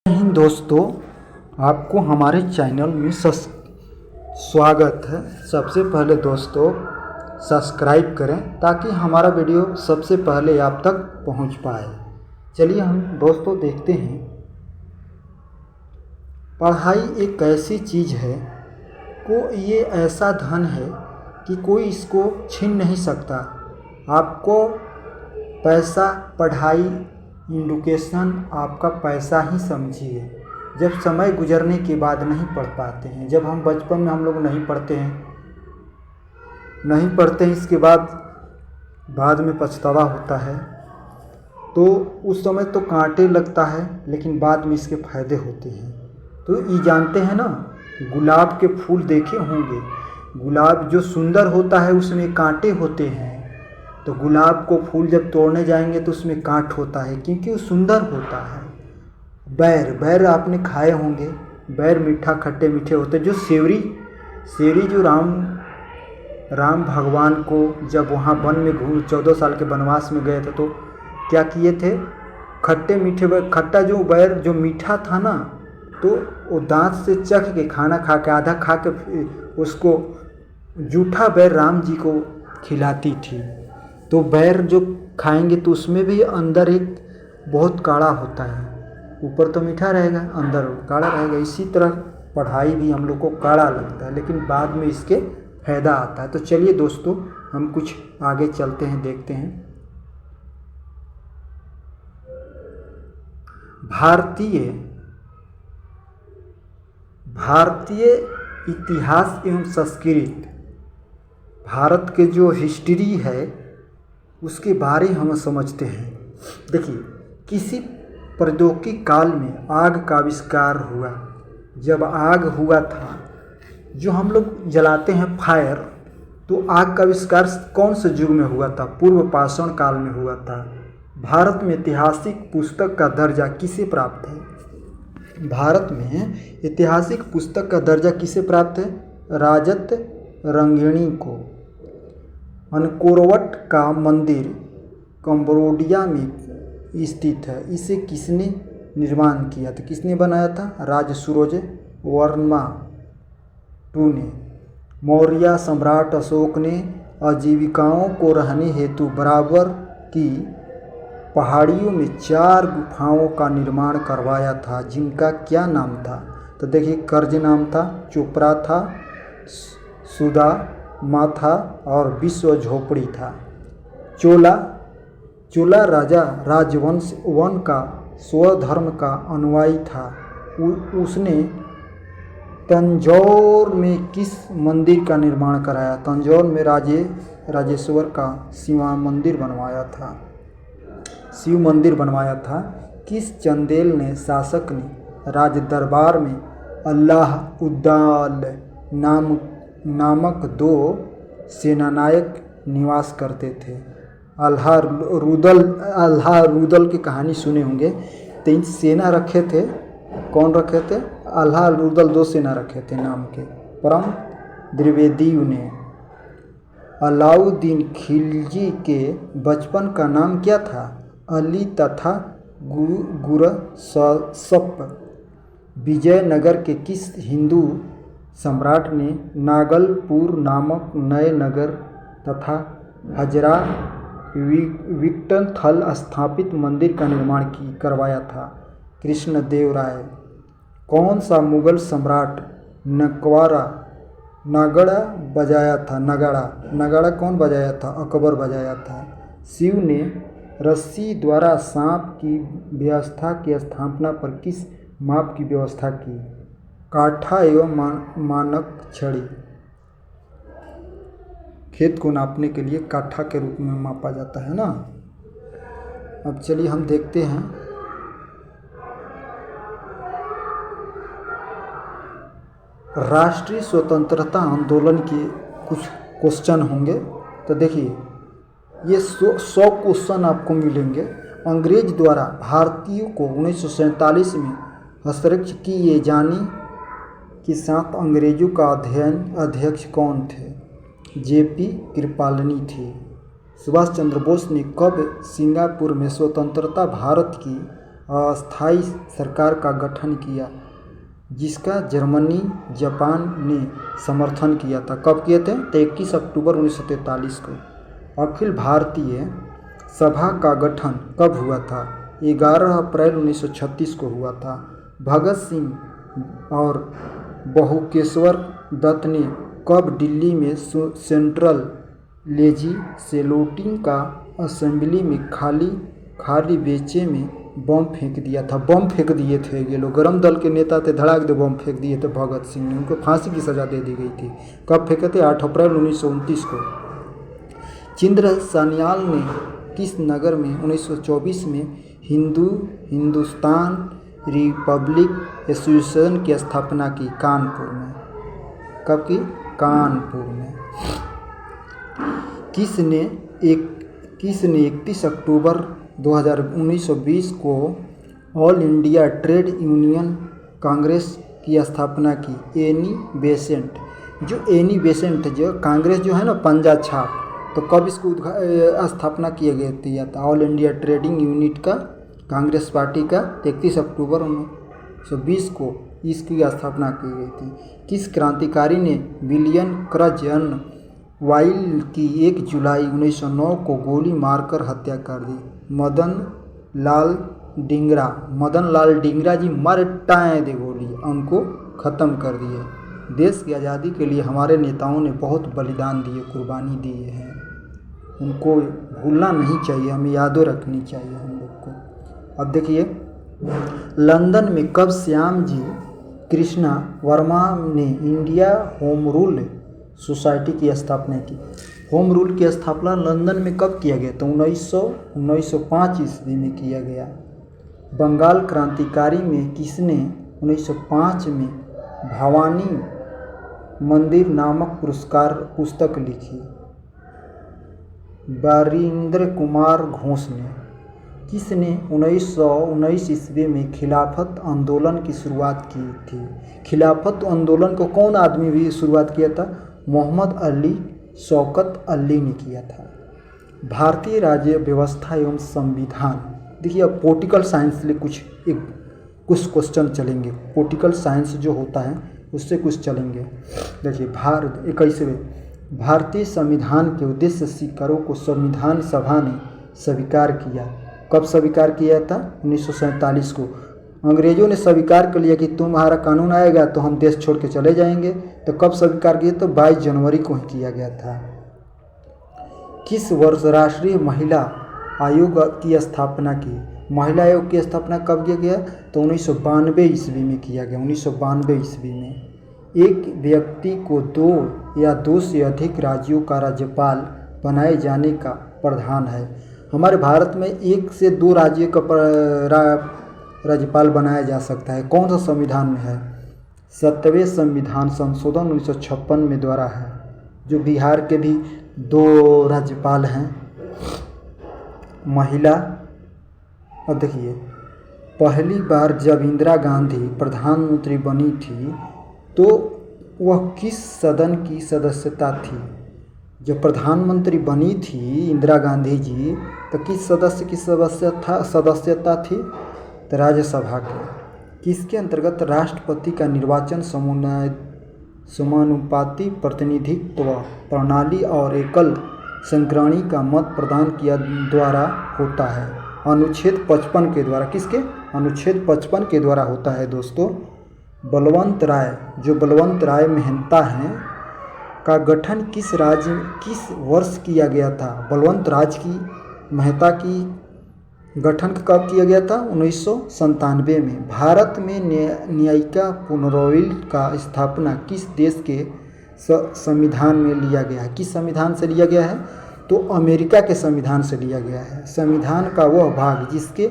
हिंद दोस्तों, आपको हमारे चैनल में स्वागत है। सबसे पहले दोस्तों सब्सक्राइब करें ताकि हमारा वीडियो सबसे पहले आप तक पहुंच पाए। चलिए हम दोस्तों देखते हैं। पढ़ाई एक ऐसी चीज़ है ये ऐसा धन है कि कोई इसको छीन नहीं सकता। आपको पैसा, पढ़ाई, एजुकेशन आपका पैसा ही समझिए। जब समय गुजरने के बाद नहीं पढ़ पाते हैं, जब हम बचपन में हम लोग नहीं पढ़ते हैं, इसके बाद में पछतावा होता है। तो उस समय तो कांटे लगता है, लेकिन बाद में इसके फायदे होते हैं। तो ये जानते हैं ना, गुलाब के फूल देखे होंगे। गुलाब जो सुंदर होता है उसमें कांटे होते हैं। तो गुलाब को फूल जब तोड़ने जाएंगे तो उसमें कांट होता है, क्योंकि वो सुंदर होता है। बैर आपने खाए होंगे। बैर मीठा खट्टे मीठे होते हैं। जो सेवरी जो राम भगवान को जब वहाँ वन में 14 साल के वनवास में गए थे तो क्या किए थे, खट्टे मीठे खट्टा जो बैर जो मीठा था ना, तो वो दांत से चख के खाना खा के आधा खा के उसको जूठा बैर राम जी को खिलाती थी। तो बैर जो खाएंगे तो उसमें भी अंदर एक बहुत काढ़ा होता है। ऊपर तो मीठा रहेगा, अंदर काढ़ा रहेगा। इसी तरह पढ़ाई भी हम लोग को काढ़ा लगता है, लेकिन बाद में इसके फायदा आता है। तो चलिए दोस्तों हम कुछ आगे चलते हैं, देखते हैं। भारतीय इतिहास एवं संस्कृत, भारत के जो हिस्ट्री है उसके बारे हम समझते हैं। देखिए, किसी प्रौद्योगिकी काल में आग का आविष्कार हुआ। जब आग हुआ था, जो हम लोग जलाते हैं फायर, तो आग का आविष्कार कौन से युग में हुआ था? पूर्व पाषाण काल में हुआ था। भारत में ऐतिहासिक पुस्तक का दर्जा किसे प्राप्त है? भारत में ऐतिहासिक पुस्तक का दर्जा किसे प्राप्त है? राजत रंगिणी को। अनकोरवट का मंदिर कंबोडिया में स्थित है। इसे किसने निर्माण किया था? किसने बनाया था? राजसूरोज वर्मा II ने। मौर्य सम्राट अशोक ने आजीविकाओं को रहने हेतु बराबर की पहाड़ियों में 4 गुफाओं का निर्माण करवाया था, जिनका क्या नाम था? तो देखिए, कर्ज नाम था, चोपड़ा था, सुदा माथा और विश्व झोपड़ी था। चोला राजा राजवंश वन का स्वधर्म का अनुयायी था। उसने तंजौर में किस मंदिर का निर्माण कराया? तंजौर में राजेश्वर का शिव मंदिर बनवाया था। किस चंदेल ने शासक ने राज दरबार में अल्लाह-उद्दौला नामक 2 सेनानायक निवास करते थे? अल्लाह रुदल की कहानी सुने होंगे। 3 सेना रखे थे। कौन रखे थे? अल्लाह रुदल 2 सेना रखे थे नाम के। परम द्विवेदी ने। अलाउद्दीन खिलजी के बचपन का नाम क्या था? अली तथा गुरसप। विजयनगर के किस हिंदू सम्राट ने नागलपुर नामक नए नगर तथा हजरा विट्ठल स्थापित मंदिर का निर्माण करवाया था? कृष्णदेवराय। कौन सा मुगल सम्राट नगाड़ा बजाया था? नगाड़ा कौन बजाया था? अकबर बजाया था। शिव ने रस्सी द्वारा सांप की व्यवस्था की स्थापना पर किस माप की व्यवस्था की? काठा एवं मानक छड़ी। खेत को नापने के लिए काठा के रूप में मापा जाता है ना। अब चलिए हम देखते हैं। राष्ट्रीय स्वतंत्रता आंदोलन के कुछ क्वेश्चन होंगे, तो देखिए ये 100 क्वेश्चन आपको मिलेंगे। अंग्रेज द्वारा भारतीयों को 1947 में हस्तक्षेप किए जाने के साथ अंग्रेजों का अध्यक्ष कौन थे? JP कृपलानी थे। सुभाष चंद्र बोस ने कब सिंगापुर में स्वतंत्रता भारत की अस्थायी सरकार का गठन किया, जिसका जर्मनी जापान ने समर्थन किया था। कब किए थे? तो 21 अक्टूबर 1943 को। अखिल भारतीय सभा का गठन कब हुआ था? 11 अप्रैल 1936 को हुआ था। भगत सिंह और बहुकेश्वर दत्त ने कब दिल्ली में सेंट्रल लेजिस्लेटिव का असेंबली में खाली बेचे में बम फेंक दिया था? बम फेंक दिए थे ये लोग, गरम दल के नेता थे, धड़ाक दे बम फेंक दिए थे भगत सिंह ने। उनको फांसी की सज़ा दे दी गई थी। कब फेंके थे? 8 अप्रैल 1929 को। चिंद्र सान्याल ने किस नगर में 1924 में हिंदुस्तान रिपब्लिक एसोसिएशन की स्थापना की? कानपुर में। कब की? कानपुर में। किसने 31 अक्टूबर 1920 को all India trade union Congress की स्थापना की? Annie Besant. जो एनी बेसेंट जो कांग्रेस जो है ना, पंजा छाप, तो कब इसको स्थापना किया था? ऑल इंडिया ट्रेडिंग यूनिट का कांग्रेस पार्टी का 31 अक्टूबर 1920 को इसकी स्थापना की गई थी। किस क्रांतिकारी ने विलियम क्रजन वाइल की 1 जुलाई 1909 को गोली मारकर हत्या कर दी? मदन लाल डिंगरा जी मर टाए दे गोली, उनको ख़त्म कर दिए। देश की आज़ादी के लिए हमारे नेताओं ने बहुत बलिदान दिए, कुर्बानी दिए हैं, उनको भूलना नहीं चाहिए, हमें यादों रखनी चाहिए हम लोग को। अब देखिए, लंदन में कब श्याम जी कृष्णा वर्मा ने इंडिया होम रूल सोसाइटी की स्थापना की? होम रूल की स्थापना लंदन में कब किया गया? तो 1905 ईस्वी में किया गया। बंगाल क्रांतिकारी में किसने 1905 में भवानी मंदिर नामक पुस्तक लिखी? बारिंद्र कुमार घोष ने। किसने 1919 ईस्वी में खिलाफत आंदोलन की शुरुआत की थी? खिलाफत आंदोलन को कौन आदमी भी शुरुआत किया था? मोहम्मद अली शौकत अली ने किया था। भारतीय राज्य व्यवस्था एवं संविधान। देखिए, अब पॉलिटिकल साइंस लिए कुछ क्वेश्चन चलेंगे। पॉलिटिकल साइंस जो होता है उससे कुछ चलेंगे। देखिए, 21वें भारतीय संविधान के उद्देश्य शिकारों को संविधान सभा ने स्वीकार किया। कब स्वीकार किया था? 1947 को। अंग्रेज़ों ने स्वीकार कर लिया कि तुम्हारा कानून आएगा तो हम देश छोड़ के चले जाएंगे। तो कब स्वीकार किया? तो 22 जनवरी को ही किया गया था। किस वर्ष राष्ट्रीय महिला आयोग की स्थापना की? महिला आयोग की स्थापना कब किया गया? तो 1992 ईस्वी में किया गया। 1992 ईस्वी में। एक व्यक्ति को 2 या 2 से अधिक राज्यों का राज्यपाल बनाए जाने का प्रावधान है। हमारे भारत में 1 से 2 राज्यों का राज्यपाल बनाया जा सकता है। कौन सा संविधान में है? 7वें संविधान संशोधन 1956 में द्वारा है। जो बिहार के भी 2 राज्यपाल हैं, महिला। और देखिए, पहली बार जब इंदिरा गांधी प्रधानमंत्री बनी थी तो वह किस सदन की सदस्यता थी? जब प्रधानमंत्री बनी थी इंदिरा गांधी जी, तो किस सदस्य की सदस्यता थी? तो राज्यसभा की। किसके अंतर्गत राष्ट्रपति का निर्वाचन समानुपाती प्रतिनिधित्व प्रणाली और एकल संग्रहणी का मत प्रदान किया द्वारा होता है? अनुच्छेद 55 के द्वारा। किसके? अनुच्छेद 55 के द्वारा होता है दोस्तों। बलवंत राय मेहता हैं का गठन किस वर्ष किया गया था? बलवंत राज की मेहता की गठन कब किया गया था? 1997 में। भारत में न्यायिका पुनर्विल का स्थापना किस देश के संविधान में लिया गया है? किस संविधान से लिया गया है? तो अमेरिका के संविधान से लिया गया है। संविधान का वह भाग जिसके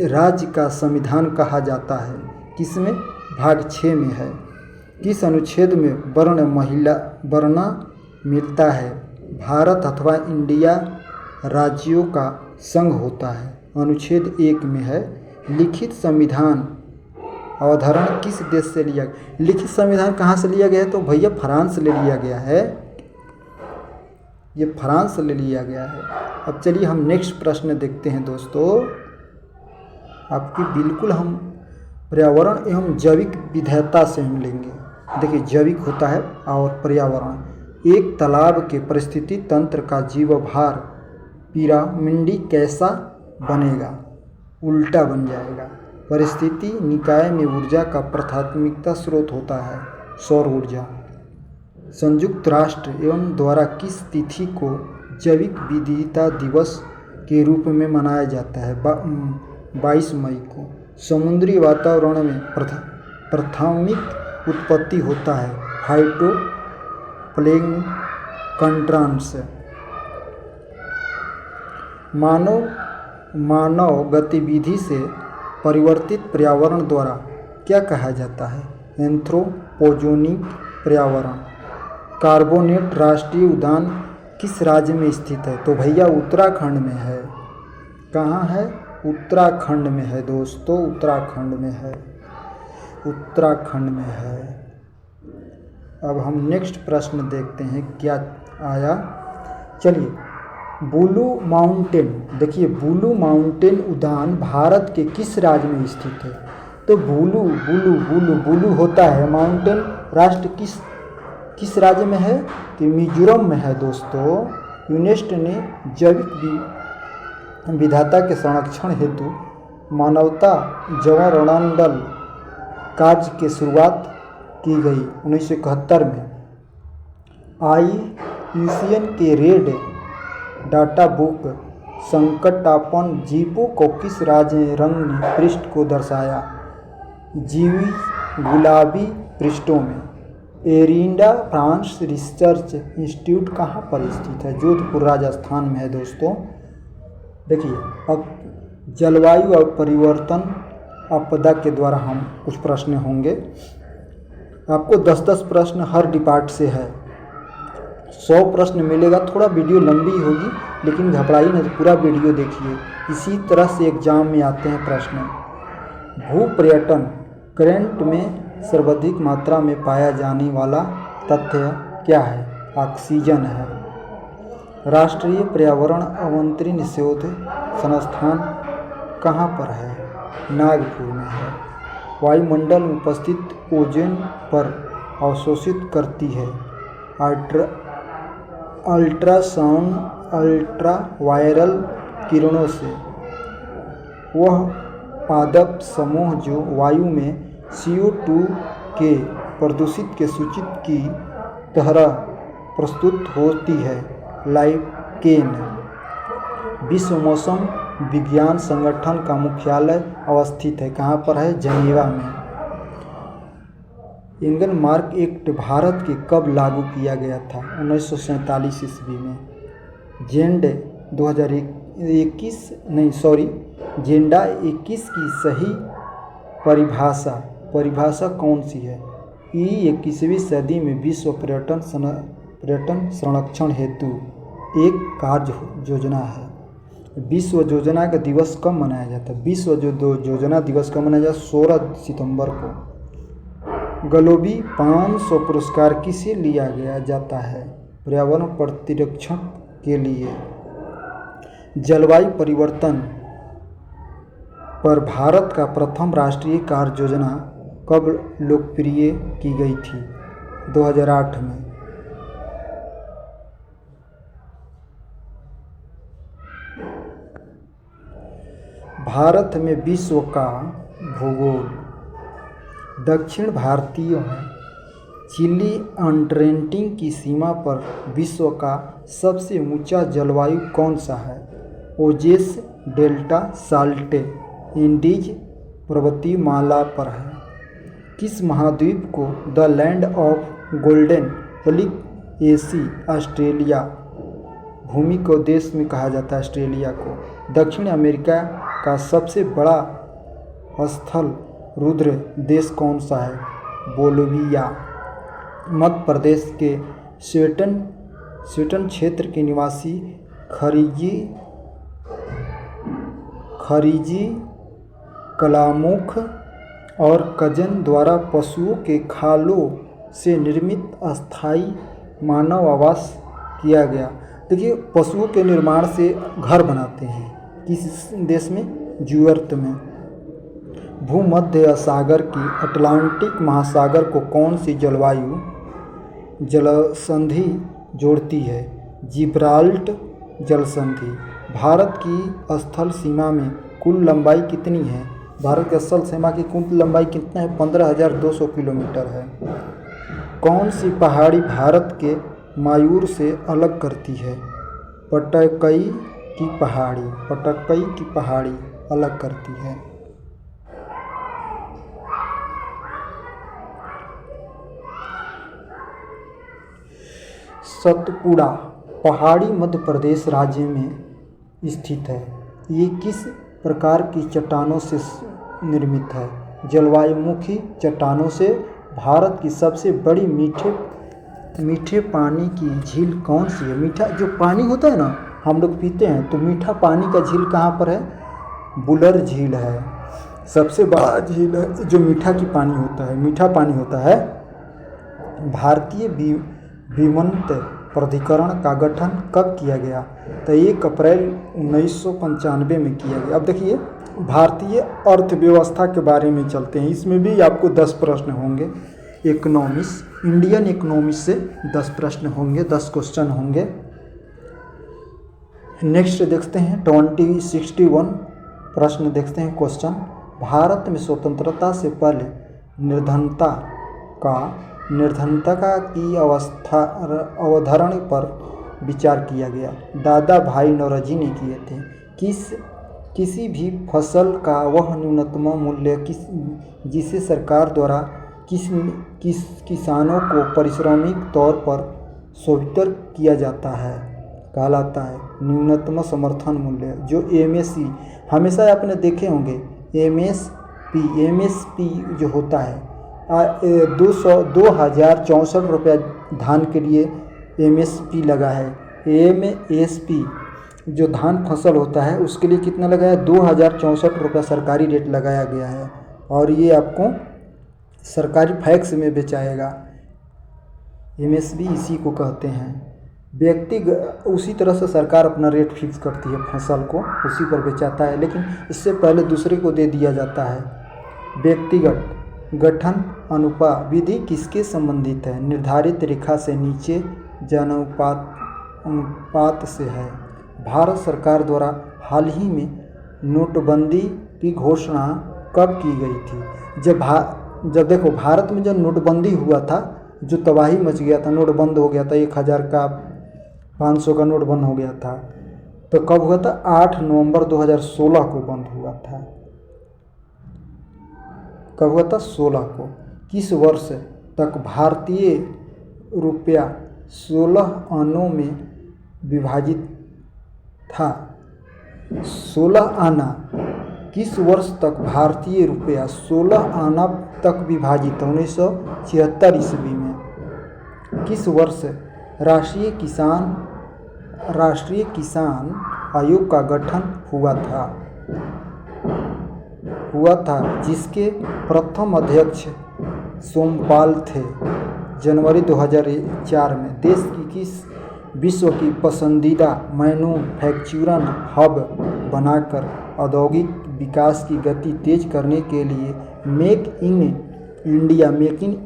राज्य का संविधान कहा जाता है, किसमें? भाग 6 में है। किस अनुच्छेद में वर्ण मिलता है? भारत अथवा इंडिया राज्यों का संघ होता है। अनुच्छेद 1 में है। लिखित संविधान अवधारणा किस देश से लिया? लिखित संविधान कहाँ से लिया गया है? तो भैया फ्रांस से ले लिया गया है। ये फ्रांस से ले लिया गया है। अब चलिए हम नेक्स्ट प्रश्न देखते हैं दोस्तों। आपकी बिल्कुल हम पर्यावरण एवं जैविक विविधता से हम लेंगे। देखिए, जैविक होता है और पर्यावरण। एक तालाब के परिस्थिति तंत्र का जीवभार पिरामिडी कैसा बनेगा? उल्टा बन जाएगा। परिस्थिति निकाय में ऊर्जा का प्राथमिकता स्रोत होता है सौर ऊर्जा। संयुक्त राष्ट्र एवं द्वारा किस तिथि को जैविक विविधता दिवस के रूप में मनाया जाता है? 22 मई को। समुद्री वातावरण में प्राथमिक उत्पत्ति होता है फाइटोप्लैंक्टन से। मानव गतिविधि से परिवर्तित पर्यावरण द्वारा क्या कहा जाता है? एंथ्रोपोजेनिक पर्यावरण। कार्बोनेट राष्ट्रीय उद्यान किस राज्य में स्थित है? तो भैया उत्तराखंड में है। कहाँ है? उत्तराखंड में है दोस्तों, उत्तराखंड में है, उत्तराखंड में है। अब हम नेक्स्ट प्रश्न देखते हैं क्या आया। चलिए, ब्लू माउंटेन, देखिए ब्लू माउंटेन उद्यान भारत के किस राज्य में स्थित है? तो ब्लू होता है माउंटेन राष्ट्र किस राज्य में है? तो मिजोरम में है दोस्तों। यूनेस्को ने जैविक विविधता के संरक्षण हेतु मानवता जवारणदल कार्य की शुरुआत की गई 1971 में। IUCN के रेड डाटा बुक संकटापन्न जीवों को किस राज्य रंग ने पृष्ठ को दर्शाया? जीवी गुलाबी पृष्ठों में। एरिंडा फ्रांस रिसर्च इंस्टीट्यूट कहाँ पर स्थित है? जोधपुर राजस्थान में है दोस्तों। देखिए, अब जलवायु और परिवर्तन आपदा के द्वारा हम कुछ प्रश्न होंगे। आपको 10-10 प्रश्न हर डिपार्ट से है। 100 प्रश्न मिलेगा। थोड़ा वीडियो लंबी होगी लेकिन घबराइए नहीं, तो पूरा वीडियो देखिए। इसी तरह से एग्जाम में आते हैं प्रश्न। भू पर्यटन करंट में सर्वाधिक मात्रा में पाया जाने वाला तथ्य क्या है? ऑक्सीजन है। राष्ट्रीय पर्यावरण अवंतरण शोध संस्थान कहाँ पर है? नागपुर में है। वायुमंडल में उपस्थित ओजोन पर अवशोषित करती है अल्ट्रासाउंड अल्ट्रावायरल किरणों से वह पादप समूह जो वायु में CO2 के प्रदूषित के सूचित की तरह प्रस्तुत होती है। लाइकेन। विश्व मौसम विज्ञान संगठन का मुख्यालय अवस्थित है कहाँ पर है? जनेवा में। इंडियन मार्क एक्ट भारत के कब लागू किया गया था? 1947 ईस्वी में। जेंडा 21 की सही परिभाषा कौन सी है? 21वीं सदी में विश्व पर्यटन संरक्षण हेतु एक कार्य योजना है। विश्व योजना का दिवस कब मनाया जाता है? विश्व योजना दिवस कब मनाया जाता है? 16 सितंबर को। ग्लोबी 500 पुरस्कार किसे लिया गया जाता है? पर्यावरण प्रतिरक्षण के लिए। जलवायु परिवर्तन पर भारत का प्रथम राष्ट्रीय कार्य योजना कब लोकप्रिय की गई थी? 2008 में। भारत में विश्व का भूगोल। दक्षिण भारतीय है। चिली अंटार्कटिका की सीमा पर विश्व का सबसे ऊंचा जलवायु कौन सा है? ओजेस डेल्टा साल्टे इंडीज पर्वतीय माला पर है। किस महाद्वीप को the land of golden Polynesia Australia भूमि को देश में कहा जाता है? ऑस्ट्रेलिया को। दक्षिण अमेरिका का सबसे बड़ा स्थल रुद्र देश कौन सा है? बोलिविया। मध्य प्रदेश के स्वेटन क्षेत्र के निवासी खरीजी कलामुख और कजन द्वारा पशुओं के खालों से निर्मित अस्थायी मानव आवास किया गया। देखिए, पशुओं के निर्माण से घर बनाते हैं। किस देश में? ज्यूअर्त में। भूमध्य सागर की अटलांटिक महासागर को कौन सी जलवायु जलसंधि जोड़ती है? जिब्राल्टर जलसंधि। भारत की स्थल सीमा में कुल लंबाई कितनी है? भारत की स्थल सीमा की कुल लंबाई कितना है? 15,200 किलोमीटर है। कौन सी पहाड़ी भारत के मायूर से अलग करती है? पटकई की पहाड़ी अलग करती है। सतपुड़ा पहाड़ी मध्य प्रदेश राज्य में स्थित है। ये किस प्रकार की चट्टानों से निर्मित है? जलवायुमुखी चट्टानों से। भारत की सबसे बड़ी मीठे पानी की झील कौन सी है? मीठा जो पानी होता है ना, हम लोग पीते हैं, तो मीठा पानी का झील कहाँ पर है? बुलर झील है, सबसे बड़ा झील है जो मीठा पानी होता है। भारतीय विमंत प्राधिकरण का गठन कब किया गया? तो 1 अप्रैल 1995 में किया गया। अब देखिए, भारतीय अर्थव्यवस्था के बारे में चलते हैं। इसमें भी आपको 10 प्रश्न होंगे। इंडियन इकोनॉमिक्स से 10 प्रश्न होंगे, 10 क्वेश्चन होंगे। नेक्स्ट देखते हैं 2061 प्रश्न देखते हैं क्वेश्चन। भारत में स्वतंत्रता से पहले निर्धनता की अवधारणा पर विचार किया गया। दादा भाई नौरोजी ने किए थे। किसी भी फसल का वह न्यूनतम मूल्य जिसे सरकार द्वारा किसानों को पारिश्रमिक तौर पर स्वीकृत किया जाता है कहलाता है न्यूनतम समर्थन मूल्य, जो MSP। हमेशा आपने देखे होंगे MSP जो होता है 2,064 रुपया धान के लिए MSP लगा है। MSP जो धान फसल होता है उसके लिए कितना लगा है? 2,064 रुपया सरकारी रेट लगाया गया है, और ये आपको सरकारी फैक्स में बेचाएगा। MSP इसी को कहते हैं। उसी तरह से सरकार अपना रेट फिक्स करती है, फसल को उसी पर बेचाता है, लेकिन इससे पहले दूसरे को दे दिया जाता है। व्यक्तिगत गठन अनुपात विधि किसके संबंधित है? निर्धारित रेखा से नीचे अनुपात से है। भारत सरकार द्वारा हाल ही में नोटबंदी की घोषणा कब की गई थी? जब देखो, भारत में जब नोटबंदी हुआ था, जो तबाही मच गया था, नोट बंद हो गया था, 1000 का 500 का नोट बंद हो गया था, तो कब हुआ था? 8 नवंबर 2016 को बंद हुआ था। कब हुआ था? 16 को। किस वर्ष तक भारतीय रुपया 16 आनों में विभाजित था? 16 आना। किस वर्ष तक भारतीय रुपया 16 आना तक विभाजित? 1976 ईस्वी में। किस वर्ष राष्ट्रीय किसान आयोग का गठन हुआ था, जिसके प्रथम अध्यक्ष सोमपाल थे? जनवरी 2004 में। देश की किस विश्व की पसंदीदा मैन्युफैक्चरिंग हब बनाकर औद्योगिक विकास की गति तेज करने के लिए मेक इन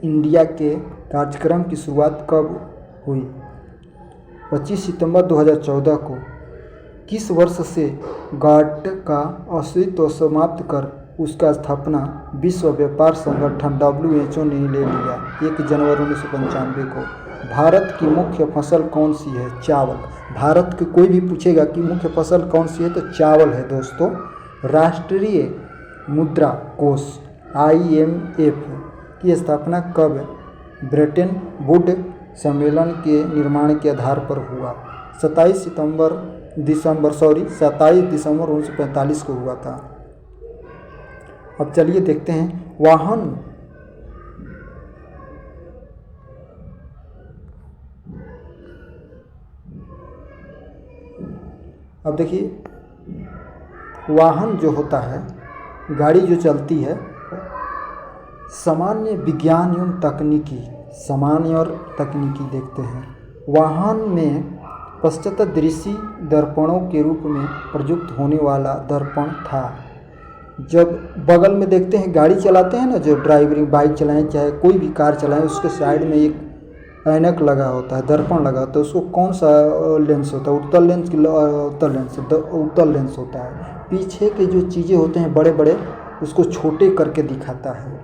इंडिया के कार्यक्रम की शुरुआत कब हुई? 25 सितंबर 2014 को। किस वर्ष से गाट का अस्तित्व समाप्त कर उसका स्थापना विश्व व्यापार संगठन WHO ने ले लिया? 1 जनवरी 1995 को। भारत की मुख्य फसल कौन सी है? चावल। भारत के कोई भी पूछेगा कि मुख्य फसल कौन सी है, तो चावल है दोस्तों। राष्ट्रीय मुद्रा कोष IMF की स्थापना कब ब्रेटन वुड सम्मेलन के निर्माण के आधार पर हुआ? 27 दिसंबर 1945 को हुआ था। अब चलिए देखते हैं वाहन। अब देखिए, वाहन जो होता है, गाड़ी जो चलती है, सामान्य विज्ञान एवं तकनीकी देखते हैं। वाहन में पश्चात दृष्टि दर्पणों के रूप में प्रयुक्त होने वाला दर्पण था। जब बगल में देखते हैं गाड़ी चलाते हैं ना, जो ड्राइवरिंग बाइक चलाएं चाहे कोई भी कार चलाएं, उसके साइड में एक ऐनक लगा होता है, दर्पण लगा होता है। उसको कौन सा लेंस होता है? उत्तल लेंस की उत्तल लेंस होता है। पीछे के जो चीज़ें होते हैं बड़े बड़े, उसको छोटे करके दिखाता है।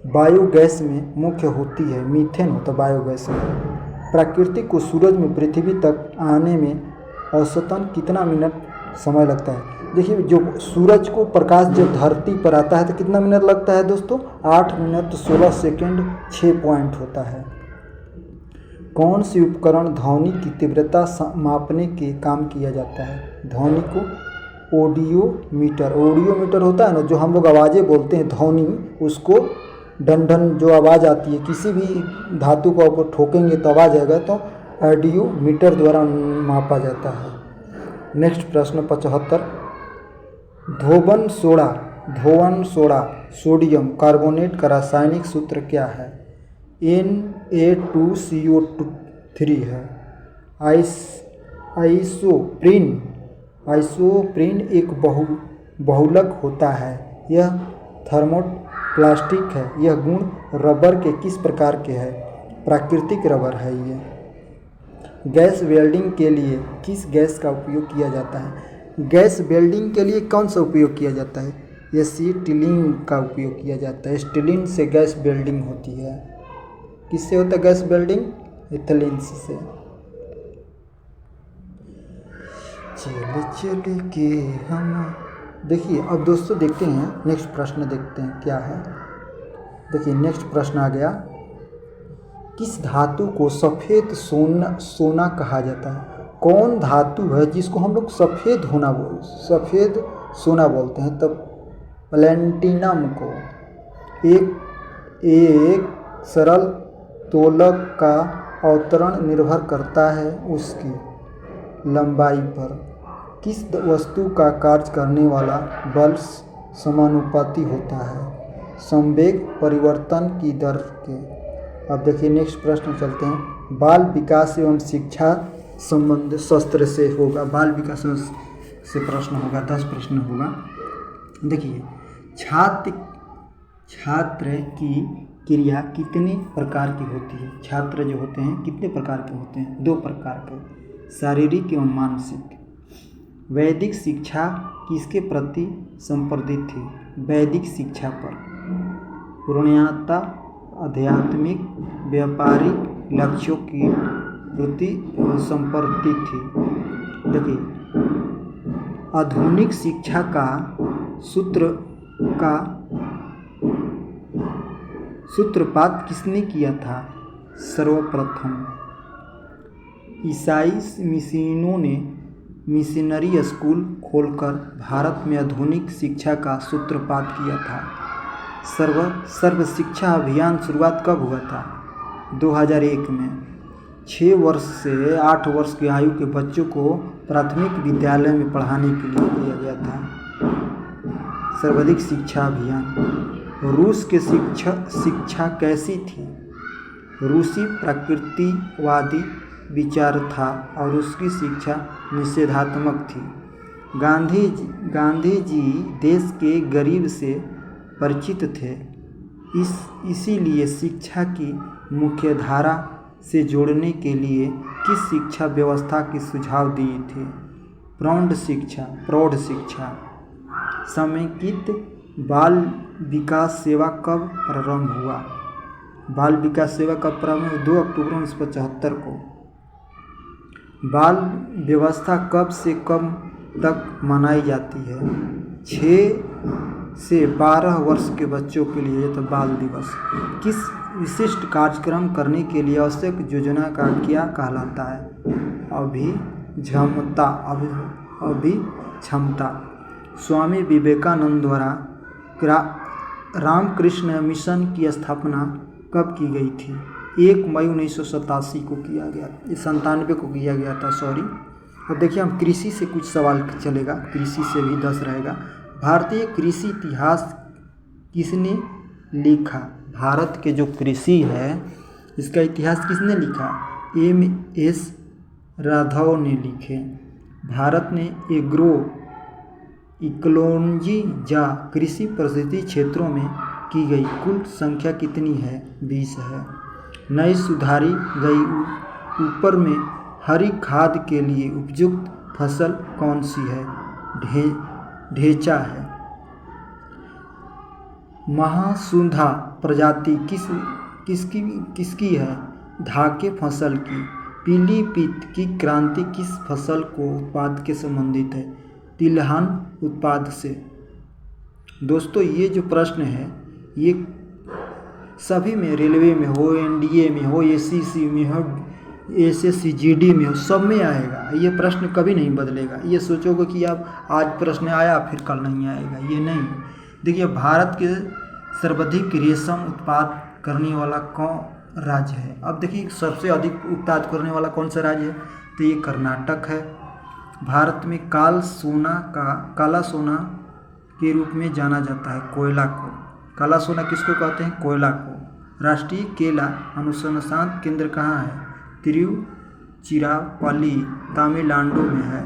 बायोगैस में मुख्य होती है मीथेन होता है बायोगैस में। प्रकृति को सूरज में पृथ्वी तक आने में औसतन कितना मिनट समय लगता है? देखिए, जो सूरज को प्रकाश जब धरती पर आता है तो कितना मिनट लगता है दोस्तों? 8 मिनट 16 सेकेंड 6 पॉइंट होता है। कौन सी उपकरण ध्वनि की तीव्रता मापने के काम किया जाता है? ध्वनि को ऑडियोमीटर होता है ना, जो हम लोग आवाज़ें बोलते हैं ध्वनि, उसको डंडन जो आवाज़ आती है, किसी भी धातु को आप ठोकेंगे तो आवाज़ आएगा, तो ऑडियोमीटर द्वारा मापा जाता है। नेक्स्ट प्रश्न 75। धोवन सोडा सोडियम कार्बोनेट का रासायनिक सूत्र क्या है? Na2CO3 है। आइसोप्रीन एक बहुलक होता है। यह थर्मोप्लास्टिक है। यह गुण रबर के किस प्रकार के है? प्राकृतिक रबर है ये। गैस वेल्डिंग के लिए किस गैस का उपयोग किया जाता है? गैस वेल्डिंग के लिए कौन सा उपयोग किया जाता है? एसिटिलीन का उपयोग किया जाता है। एसिटिलीन से गैस वेल्डिंग होती है। किससे होता है गैस वेल्डिंग? एथिलीन से। चले के हम देखिए, अब दोस्तों देखते हैं नेक्स्ट प्रश्न, देखते हैं क्या है। देखिए नेक्स्ट प्रश्न आ गया, किस धातु को सफ़ेद सोना कहा जाता है? कौन धातु है जिसको हम लोग सफ़ेद सोना बोलते हैं? तब प्लैटिनम को। एक सरल तोलक का अवतरण निर्भर करता है उसकी लंबाई पर। किस वस्तु का कार्य करने वाला बल समानुपाती होता है? संवेग परिवर्तन की दर के। अब देखिए नेक्स्ट प्रश्न चलते हैं। बाल विकास एवं शिक्षा संबंध शस्त्र से होगा। बाल विकास से प्रश्न होगा, 10 प्रश्न होगा। देखिए, छात्र की क्रिया कितने प्रकार की होती है? छात्र जो होते हैं कितने प्रकार के होते हैं? 2 प्रकार के, शारीरिक एवं मानसिक। वैदिक शिक्षा किसके प्रति संपर्दित थी? वैदिक शिक्षा पर। पूर्णता आध्यात्मिक व्यापारिक लक्ष्यों की प्रति संपर्दित थी। देखिए, आधुनिक शिक्षा का सूत्रपात किसने किया था? सर्वप्रथम ईसाई मिशनों ने मिशनरी स्कूल खोलकर भारत में आधुनिक शिक्षा का सूत्रपात किया था। सर्व शिक्षा अभियान शुरुआत कब हुआ था? 2001 में। 6 वर्ष से 8 वर्ष की आयु के बच्चों को प्राथमिक विद्यालय में पढ़ाने के लिए किया गया था सर्वाधिक शिक्षा अभियान। रूस के शिक्षा कैसी थी? रूसी प्रकृतिवादी विचार था और उसकी शिक्षा निषेधात्मक थी। गांधी जी देश के गरीब से परिचित थे, इसीलिए शिक्षा की मुख्यधारा से जोड़ने के लिए किस शिक्षा व्यवस्था की सुझाव दिए थे? प्रौढ़ शिक्षा। समेकित बाल विकास सेवा कब प्रारंभ हुआ? बाल विकास सेवा कब प्रारंभ हुआ? 2 अक्टूबर 1975 को। बाल व्यवस्था कब से कब तक मनाई जाती है? 6 से 12 वर्ष के बच्चों के लिए तो बाल दिवस। किस विशिष्ट कार्यक्रम करने के लिए आवश्यक योजना का क्या कहलाता है? अभिक्षमता। स्वामी विवेकानंद द्वारा रामकृष्ण मिशन की स्थापना कब की गई थी? 1 मई 1987 को किया गया, 97 को किया गया था, सॉरी। अब देखिए, हम कृषि से कुछ सवाल चलेगा, कृषि से भी 10 रहेगा। भारतीय कृषि इतिहास किसने लिखा? भारत के जो कृषि है इसका इतिहास किसने लिखा? M.S. राघव ने लिखे। भारत ने एग्रो इकोलॉजी या कृषि परिस्थिति क्षेत्रों में की गई कुल संख्या कितनी है? 20 है। नई सुधारी गई ऊपर में हरी खाद के लिए उपयुक्त फसल कौन सी है? ढेंचा है। महासुंधा प्रजाति किसकी है? धाके फसल की। पीलीभीत की क्रांति किस फसल को उत्पाद के संबंधित है? तिलहन उत्पाद से। दोस्तों ये जो प्रश्न है ये सभी में, रेलवे में हो, एनडीए में हो, एसएससी में हो, एसएससी जीडी में हो, सब में आएगा। ये प्रश्न कभी नहीं बदलेगा। ये सोचोगे कि आप आज प्रश्न आया फिर कल नहीं आएगा, ये नहीं। देखिए भारत के सर्वाधिक रेशम उत्पाद करने वाला कौन राज्य है? अब देखिए सबसे अधिक उत्पाद करने वाला कौन सा राज्य है? तो ये कर्नाटक है। भारत में काला सोना के रूप में जाना जाता है कोयला को। काला सोना किसको कहते हैं? कोयला को। राष्ट्रीय केला अनुसंधान केंद्र कहाँ है? तिरुचिरापल्ली तमिलनाडु में है।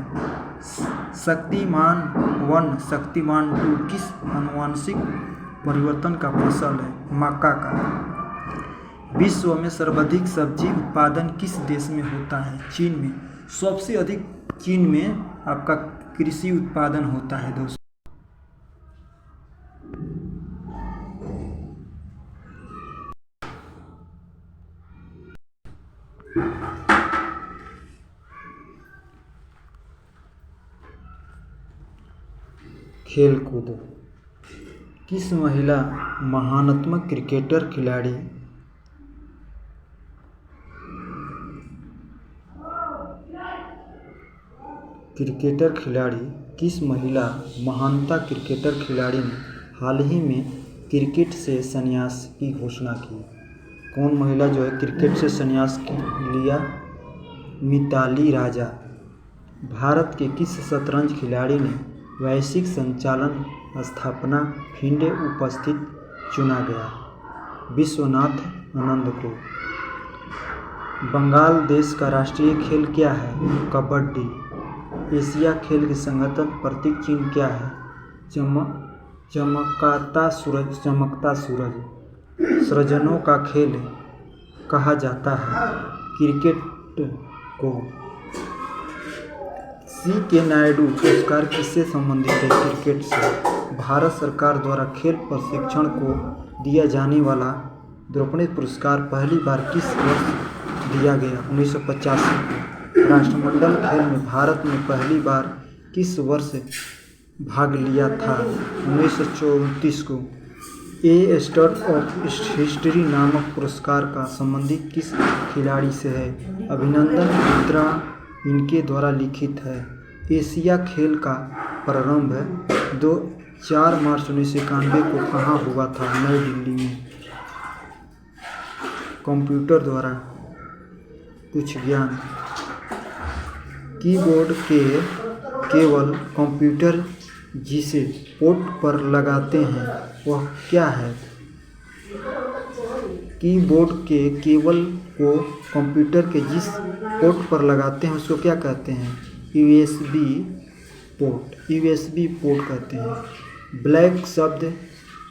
शक्तिमान 1 शक्तिमान 2 किस आनुवंशिक परिवर्तन का फसल है? मक्का का। विश्व में सर्वाधिक सब्जी उत्पादन किस देश में होता है? चीन में। सबसे अधिक चीन में आपका कृषि उत्पादन होता है दोस्तों। खेल कूद। किस महिला महानतम क्रिकेटर खिलाड़ी किस महिला महानता क्रिकेटर खिलाड़ी ने हाल ही में क्रिकेट से संन्यास की घोषणा की? कौन महिला जो है क्रिकेट से संन्यास लिया? मिताली राजा। भारत के किस शतरंज खिलाड़ी ने वैश्विक संचालन स्थापना फिंडे उपस्थित चुना गया? विश्वनाथ आनंद को। बंगाल देश का राष्ट्रीय खेल क्या है? कबड्डी। एशिया खेल के संगठन प्रतीक चिन्ह क्या है? चमकता सूरज। सृजनों का खेल कहा जाता है क्रिकेट को। C.K. नायडू पुरस्कार किससे संबंधित है? क्रिकेट से। भारत सरकार द्वारा खेल प्रशिक्षण को दिया जाने वाला द्रौपदी पुरस्कार पहली बार किस वर्ष दिया गया? 1985 को। राष्ट्रमंडल खेल में भारत ने पहली बार किस वर्ष भाग लिया था? 1934 को। ए स्टड ऑफ हिस्ट्री नामक पुरस्कार का संबंधित किस खिलाड़ी से है? अभिनंदन मित्रा इनके द्वारा लिखित है। एशिया खेल का प्रारंभ 4 मार्च 1991 को कहाँ हुआ था? नई दिल्ली में। कंप्यूटर द्वारा कुछ ज्ञान। कीबोर्ड के केवल कंप्यूटर जिसे पोर्ट पर लगाते हैं वह क्या है? कीबोर्ड के केबल को कंप्यूटर के जिस पोर्ट पर लगाते हैं उसको क्या कहते हैं? यूएसबी पोर्ट कहते हैं। ब्लैक शब्द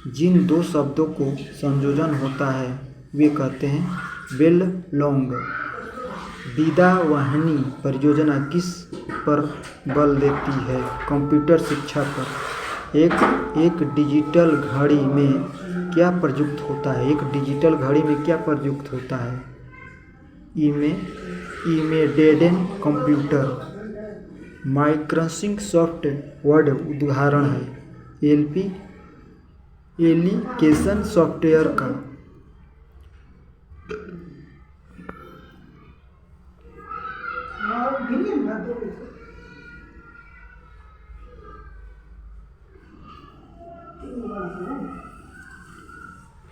जिन 2 शब्दों को संयोजन होता है वे कहते हैं बेल लॉन्ग। विदा वाहिनी परियोजना किस पर बल देती है? कंप्यूटर शिक्षा पर। एक डिजिटल घड़ी में क्या प्रयुक्त होता है? एक डिजिटल घड़ी में क्या प्रयुक्त होता है? इमेडेड कंप्यूटर। माइक्रोसॉफ्ट वर्ड उदाहरण है एप्लीकेशन सॉफ्टवेयर का।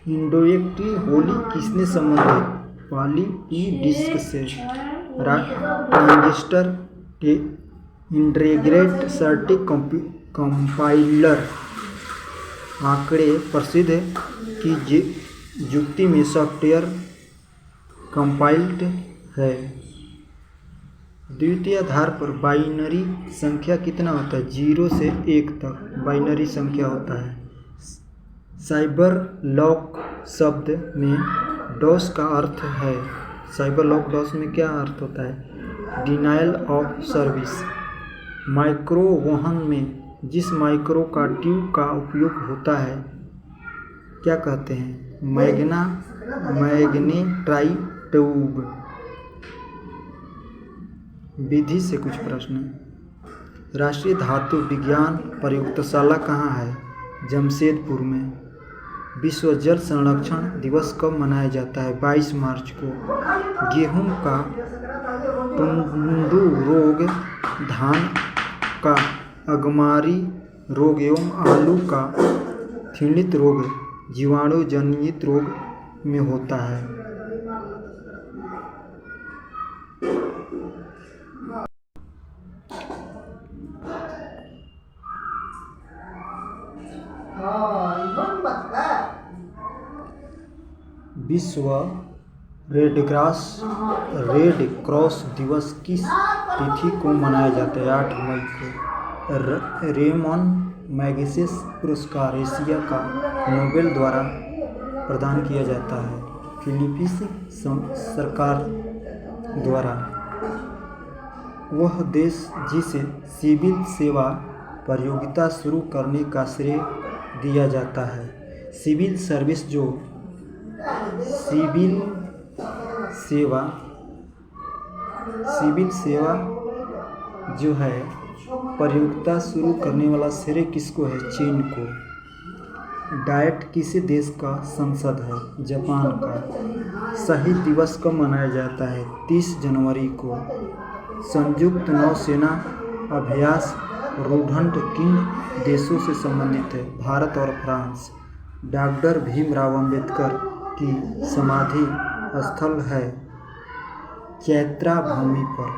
इंडोएक्टिव होली किसने संबंधित? पॉली ई डिस्क से। ट्रांजिस्टर के इंटीग्रेटेड सर्किट कंपाइलर आंकड़े प्रसिद्ध की जुक्ति में सॉफ्टवेयर कंपाइल्ड है। द्वितीय आधार पर बाइनरी संख्या कितना होता है? 0 से 1 तक बाइनरी संख्या होता है। साइबर लॉक शब्द में डॉस का अर्थ है। साइबर लॉक डॉस में क्या अर्थ होता है? Denial of service. माइक्रोवेव में जिस माइक्रो का ट्यूब का उपयोग होता है क्या कहते हैं? मैग्नेट्राइट ट्यूब। विधि से कुछ प्रश्न। राष्ट्रीय धातु विज्ञान प्रयोगशाला कहाँ है? जमशेदपुर में। विश्व जल संरक्षण दिवस कब मनाया जाता है? 22 मार्च को। गेहूं का टुंडू रोग, धान का अगमारी रोग एवं आलू का थिंडित रोग जीवाणु जनित रोग में होता है। विश्व रेड क्रॉस दिवस किस तिथि को मनाया जाता है? 8 मई को। रेमन मैगसेस पुरस्कार एशिया का नोबेल द्वारा प्रदान किया जाता है। फिलीपींस सरकार द्वारा। वह देश जिसे सिविल सेवा प्रतियोगिता शुरू करने का श्रेय दिया जाता है। सिविल सर्विस सिविल सेवा जो है प्रतियोगिता शुरू करने वाला श्रेय किसको है? चीन को। डाइट किस देश का संसद है? जापान का। शहीद दिवस कब मनाया जाता है? 30 जनवरी को। संयुक्त नौसेना अभ्यास रूढ़ंड किन देशों से संबंधित है? भारत और फ्रांस। डॉक्टर भीमराव अंबेडकर की समाधि स्थल है चैत्रा भूमि पर।